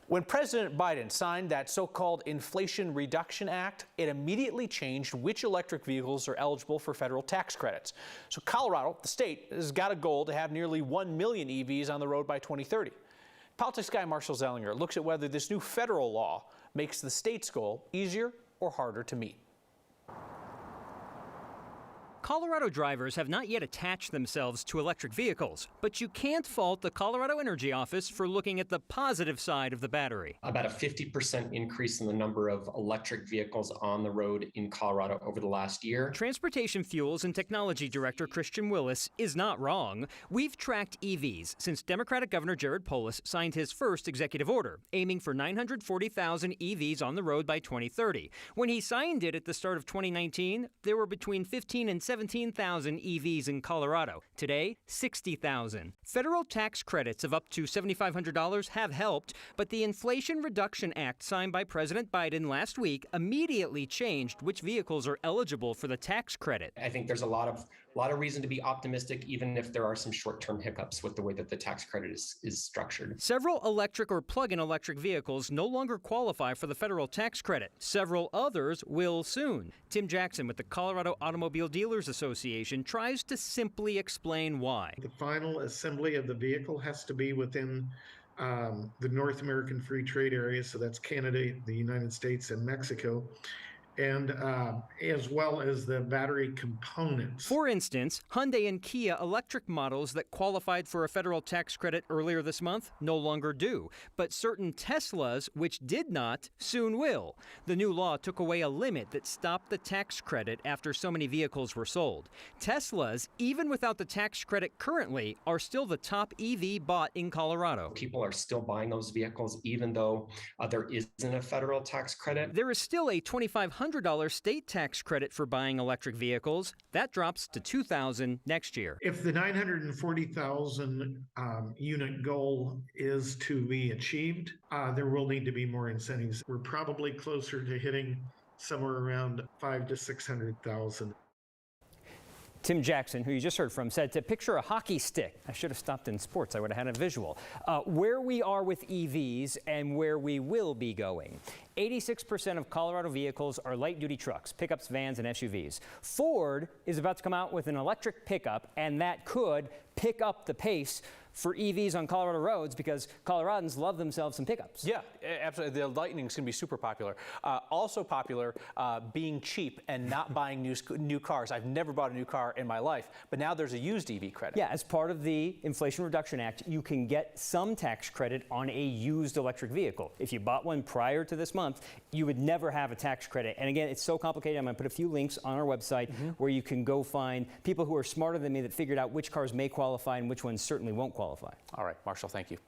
When President Biden signed that so-called Inflation Reduction Act, it immediately changed which electric vehicles are eligible for federal tax credits. So Colorado, the state, has got a goal to have nearly 1 million EVs on the road by 2030. Politics guy Marshall Zellinger looks at whether this new federal law makes the state's goal easier or harder to meet. Colorado drivers have not yet attached themselves to electric vehicles, but you can't fault the Colorado Energy Office for looking at the positive side of the battery. About a 50% increase in the number of electric vehicles on the road in Colorado over the last year. Transportation Fuels and Technology Director Christian Willis is not wrong. We've tracked EVs since Democratic Governor Jared Polis signed his first executive order, aiming for 940,000 EVs on the road by 2030. When he signed it at the start of 2019, there were between 15 and 17,000 EVs in Colorado. Today, 60,000. Federal tax credits of up to $7,500 have helped, but the Inflation Reduction Act signed by President Biden last week immediately changed which vehicles are eligible for the tax credit. I think there's a lot of reason to be optimistic, even if there are some short-term hiccups with the way that the tax credit is structured. Several electric or plug-in electric vehicles no longer qualify for the federal tax credit. Several others will soon. Tim Jackson with the Colorado Automobile Dealers Association tries to simply explain why. The final assembly of the vehicle has to be within the North American Free Trade Area, so that's Canada, the United States, and Mexico, and as well as the battery components. For instance, Hyundai and Kia electric models that qualified for a federal tax credit earlier this month no longer do, but certain Teslas, which did not, soon will. The new law took away a limit that stopped the tax credit after so many vehicles were sold. Teslas, even without the tax credit currently, are still the top EV bought in Colorado. People are still buying those vehicles even though there isn't a federal tax credit. There is still a $2,500 state tax credit for buying electric vehicles. That drops to $2,000 next year. If the 940,000 unit goal is to be achieved, there will need to be more incentives. We're probably closer to hitting somewhere around 500,000 to 600,000. Tim Jackson, who you just heard from, said to picture a hockey stick. I should have stopped in sports. I would have had a visual. Where we are with EVs and where we will be going. 86% of Colorado vehicles are light-duty trucks, pickups, vans, and SUVs. Ford is about to come out with an electric pickup, and that could pick up the pace for EVs on Colorado roads because Coloradans love themselves some pickups. Yeah, absolutely. The Lightning's going to be super popular. Also popular, being cheap and not buying new cars. I've never bought a new car in my life, but now there's a used EV credit. Yeah, as part of the Inflation Reduction Act, you can get some tax credit on a used electric vehicle. If you bought one prior to this month, you would never have a tax credit. And again, it's so complicated. I'm going to put a few links on our website where you can go find people who are smarter than me that figured out which cars may qualify and which ones certainly won't qualify. All right, Marshall, thank you.